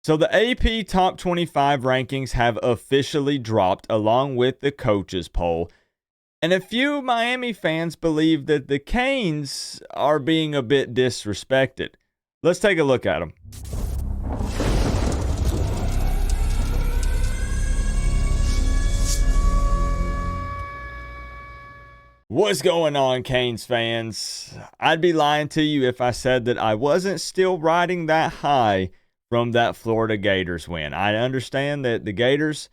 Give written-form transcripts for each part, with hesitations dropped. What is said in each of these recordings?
So the AP Top 25 rankings have officially dropped along with the coaches poll. And a few Miami fans believe that the Canes are being a bit disrespected. Let's take a look at them. What's going on, Canes fans? I'd be lying to you if I said that I wasn't still riding that high from that Florida Gators win. I understand that the Gators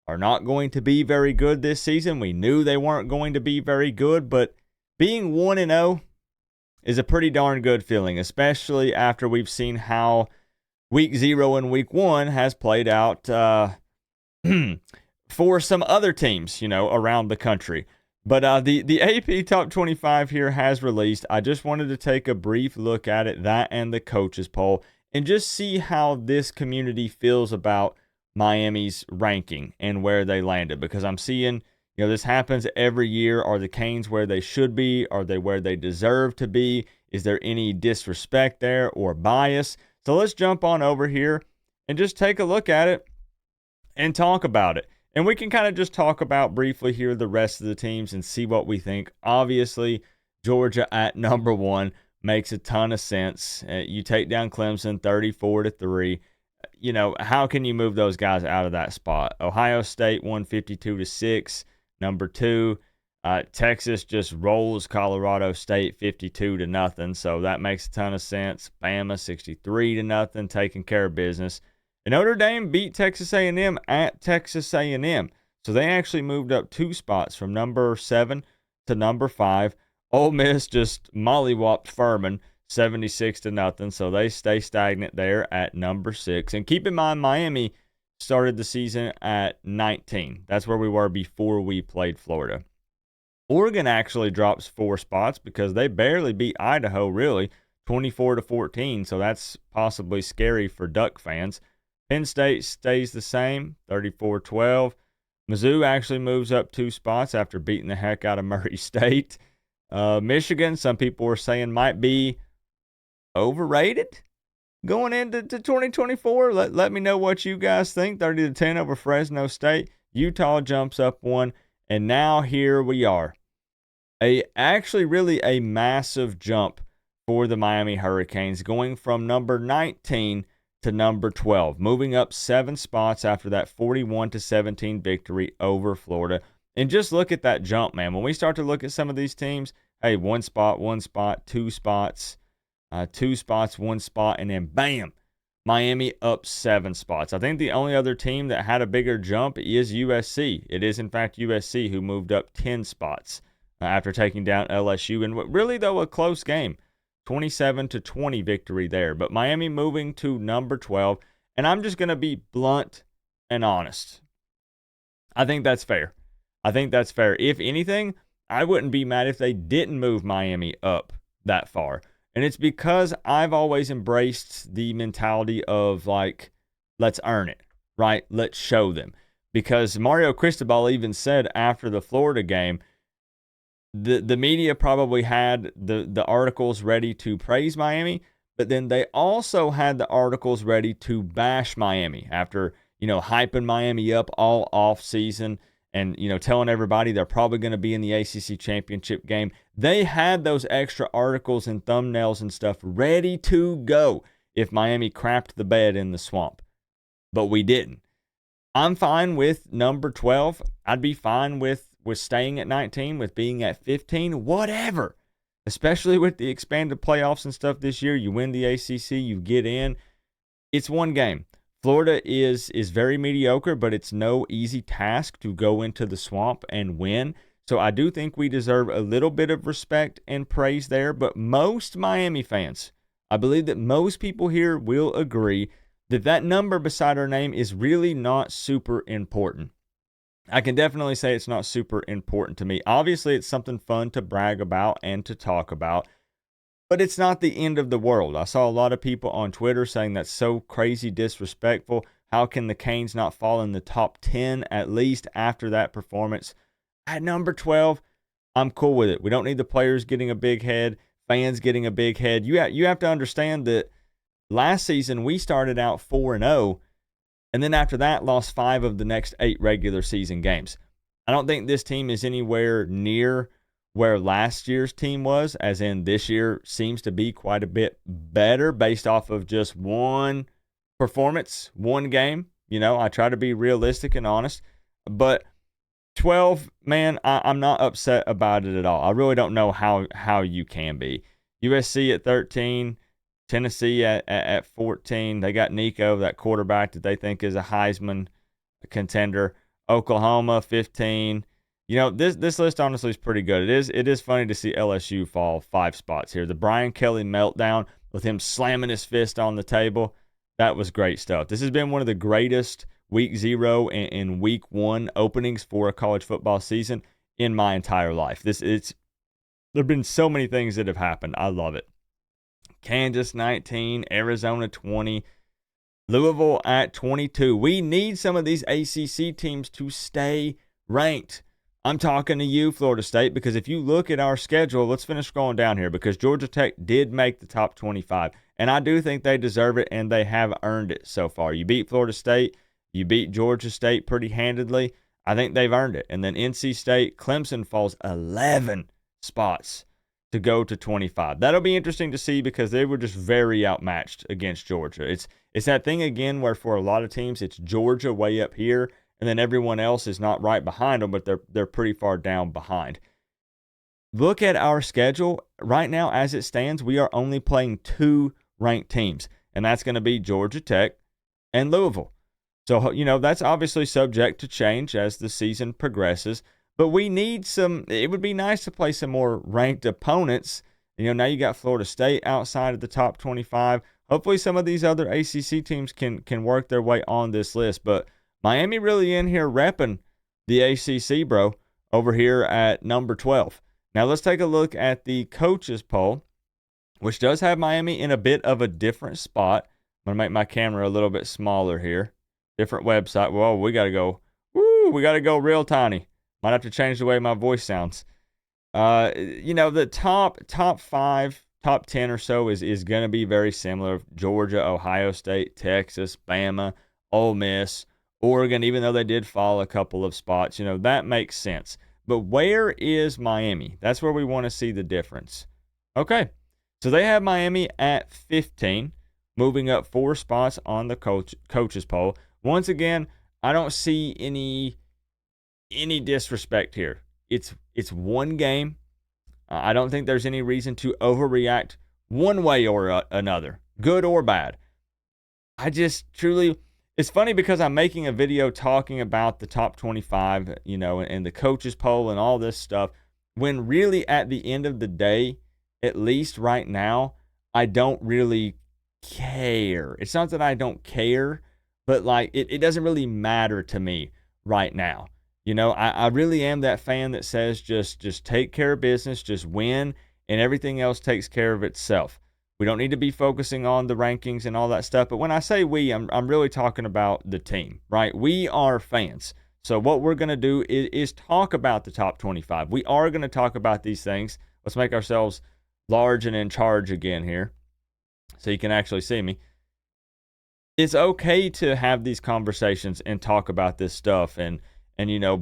are not going to be very good this season. We knew they weren't going to be very good, but being 1-0 is a pretty darn good feeling, especially after we've seen how week 0 and week 1 has played out for some other teams, around the country. But the AP Top 25 here has released. I just wanted to take a brief look at it, that and the coaches poll, and just see how this community feels about Miami's ranking and where they landed. Because I'm seeing, this happens every year. Are the Canes where they should be? Are they where they deserve to be? Is there any disrespect there or bias? So let's jump on over here and just take a look at it and talk about it. And we can kind of just talk about briefly here the rest of the teams and see what we think. Obviously, Georgia at number 1 makes a ton of sense. You take down Clemson 34-3. How can you move those guys out of that spot? Ohio State 152-6, number 2. Texas just rolls Colorado State 52-0. So that makes a ton of sense. Bama 63-0, taking care of business. And Notre Dame beat Texas A&M at Texas A&M. So they actually moved up 2 spots from number 7 to number 5. Ole Miss just mollywopped Furman 76-0. So they stay stagnant there at number 6. And keep in mind, Miami started the season at 19. That's where we were before we played Florida. Oregon actually drops 4 spots because they barely beat Idaho, really, 24-14. So that's possibly scary for Duck fans. Penn State stays the same, 34-12. Mizzou actually moves up 2 spots after beating the heck out of Murray State. Michigan, some people were saying might be overrated going into 2024. Let me know what you guys think. 30-10 over Fresno State. Utah jumps up 1, and now here we are. Actually really a massive jump for the Miami Hurricanes, going from number 19 to number 12, moving up 7 spots after that 41-17 victory over Florida. And just look at that jump, man. When we start to look at some of these teams, hey, 1 spot, 1 spot, 2 spots, 2 spots, 1 spot, and then bam, Miami up 7 spots. I think the only other team that had a bigger jump is USC. It is, in fact, USC who moved up 10 spots after taking down LSU. And really, though, a close game. 27-20 victory there. But Miami moving to number 12. And I'm just going to be blunt and honest. I think that's fair. If anything, I wouldn't be mad if they didn't move Miami up that far. And it's because I've always embraced the mentality of, like, let's earn it, right? Let's show them. Because Mario Cristobal even said after the Florida game, the media probably had the articles ready to praise Miami, but then they also had the articles ready to bash Miami after, hyping Miami up all off season and, telling everybody they're probably going to be in the ACC championship game. They had those extra articles and thumbnails and stuff ready to go if Miami crapped the bed in the swamp, but we didn't. I'm fine with number 12. I'd be fine with staying at 19, with being at 15, whatever. Especially with the expanded playoffs and stuff this year. You win the ACC, you get in. It's one game. Florida is very mediocre, but it's no easy task to go into the swamp and win. So I do think we deserve a little bit of respect and praise there. But most Miami fans, I believe that most people here will agree that number beside our name is really not super important. I can definitely say it's not super important to me. Obviously, it's something fun to brag about and to talk about, but it's not the end of the world. I saw a lot of people on Twitter saying that's so crazy disrespectful. How can the Canes not fall in the top 10 at least after that performance? At number 12, I'm cool with it. We don't need the players getting a big head, fans getting a big head. You have to understand that Last season, we started out 4-0, and then after that, lost 5 of the next 8 regular season games. I don't think this team is anywhere near where last year's team was, as in this year seems to be quite a bit better based off of just one performance, one game. I try to be realistic and honest, but 12, man, I'm not upset about it at all. I really don't know how you can be. USC at 13, Tennessee at 14. They got Nico, that quarterback that they think is a Heisman contender. Oklahoma 15. This list honestly is pretty good. It is funny to see LSU fall 5 spots here. The Brian Kelly meltdown with him slamming his fist on the table, that was great stuff. This has been one of the greatest week 0 and week 1 openings for a college football season in my entire life. There have been so many things that have happened. I love it. Kansas 19, Arizona 20, Louisville at 22. We need some of these ACC teams to stay ranked. I'm talking to you, Florida State, because if you look at our schedule, let's finish scrolling down here, because Georgia Tech did make the top 25, and I do think they deserve it, and they have earned it so far. You beat Florida State, you beat Georgia State pretty handedly. I think they've earned it. And then NC State, Clemson falls 11 spots to go to 25. That'll be interesting to see, because they were just very outmatched against Georgia. It's that thing again where for a lot of teams, it's Georgia way up here, and then everyone else is not right behind them, but they're pretty far down behind. Look at our schedule. Right now, as it stands, we are only playing 2 ranked teams, and that's going to be Georgia Tech and Louisville. So, that's obviously subject to change as the season progresses, but we need it would be nice to play some more ranked opponents. Now you got Florida State outside of the top 25. Hopefully some of these other ACC teams can work their way on this list, but Miami really in here repping the ACC, bro, over here at number 12. Now let's take a look at the coaches poll, which does have Miami in a bit of a different spot. I'm going to make my camera a little bit smaller here. Different website. Whoa, we got to go real tiny. Might have to change the way my voice sounds. The top 5, top 10 or so is going to be very similar. Georgia, Ohio State, Texas, Bama, Ole Miss, Oregon, even though they did fall a couple of spots. That makes sense. But where is Miami? That's where we want to see the difference. Okay, so they have Miami at 15, moving up 4 spots on the coaches poll. Once again, I don't see any disrespect here. It's one game. I don't think there's any reason to overreact one way or another, good or bad. I just truly, it's funny because I'm making a video talking about the top 25, and the coaches poll and all this stuff, when really at the end of the day, at least right now, I don't really care. It's not that I don't care, but it doesn't really matter to me right now. I really am that fan that says just take care of business, just win, and everything else takes care of itself. We don't need to be focusing on the rankings and all that stuff. But when I say we, I'm really talking about the team, right? We are fans. So what we're going to do is talk about the top 25. We are going to talk about these things. Let's make ourselves large and in charge again here so you can actually see me. It's okay to have these conversations and talk about this stuff and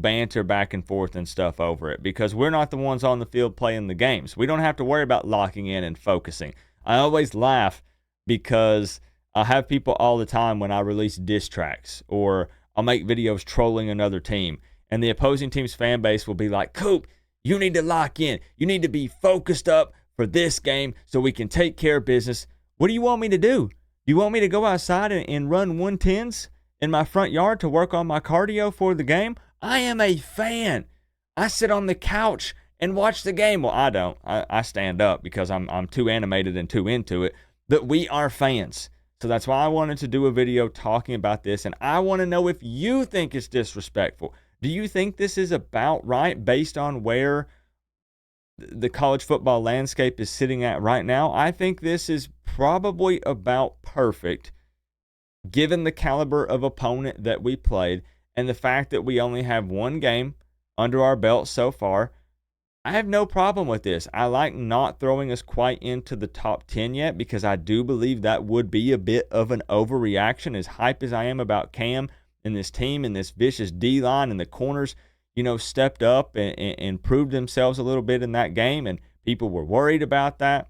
banter back and forth and stuff over it, because we're not the ones on the field playing the games. We don't have to worry about locking in and focusing. I always laugh because I have people all the time when I release diss tracks or I'll make videos trolling another team, and the opposing team's fan base will be like, Coop, you need to lock in. You need to be focused up for this game so we can take care of business. What do you want me to do? Do you want me to go outside and run 110s in my front yard to work on my cardio for the game? I am a fan. I sit on the couch and watch the game. Well, I don't. I stand up because I'm too animated and too into it. But we are fans. So that's why I wanted to do a video talking about this. And I want to know if you think it's disrespectful. Do you think this is about right based on where the college football landscape is sitting at right now? I think this is probably about perfect, given the caliber of opponent that we played and the fact that we only have one game under our belt so far. I have no problem with this. I like not throwing us quite into the top 10 yet because I do believe that would be a bit of an overreaction. As hype as I am about Cam and this team and this vicious D-line and the corners, stepped up and proved themselves a little bit in that game, and people were worried about that.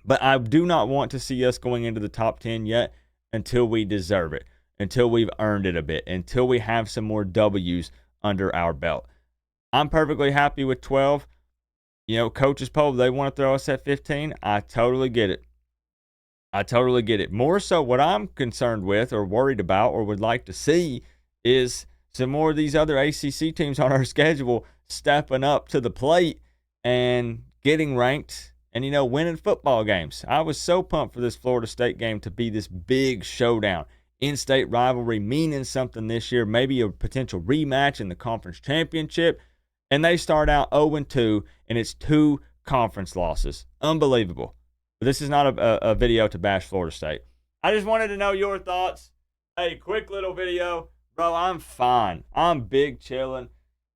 But I do not want to see us going into the top 10 yet until we deserve it, until we've earned it a bit, until we have some more W's under our belt. I'm perfectly happy with 12. Coaches poll, they want to throw us at 15. I totally get it. I totally get it. More so what I'm concerned with or worried about or would like to see is some more of these other ACC teams on our schedule stepping up to the plate and getting ranked and, winning football games. I was so pumped for this Florida State game to be this big showdown. In-state rivalry meaning something this year, maybe a potential rematch in the conference championship. And they start out 0-2, and it's 2 conference losses. Unbelievable. But this is not a video to bash Florida State. I just wanted to know your thoughts. Hey, quick little video. Bro, I'm fine. I'm big chilling.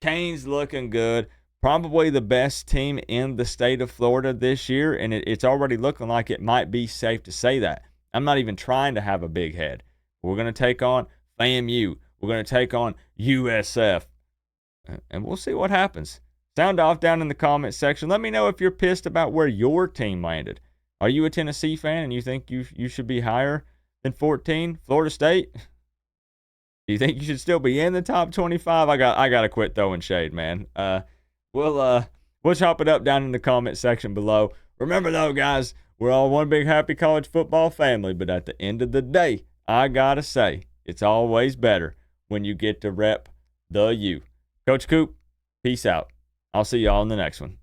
Kane's looking good. Probably the best team in the state of Florida this year, and it's already looking like it might be safe to say that. I'm not even trying to have a big head. We're going to take on FAMU. We're going to take on USF. And we'll see what happens. Sound off down in the comment section. Let me know if you're pissed about where your team landed. Are you a Tennessee fan and you think you should be higher than 14? Florida State? Do you think you should still be in the top 25? I got to quit throwing shade, man. We'll chop it up down in the comment section below. Remember though, guys, we're all one big happy college football family, but at the end of the day, I got to say, it's always better when you get to rep the U. Coach Coop, peace out. I'll see y'all in the next one.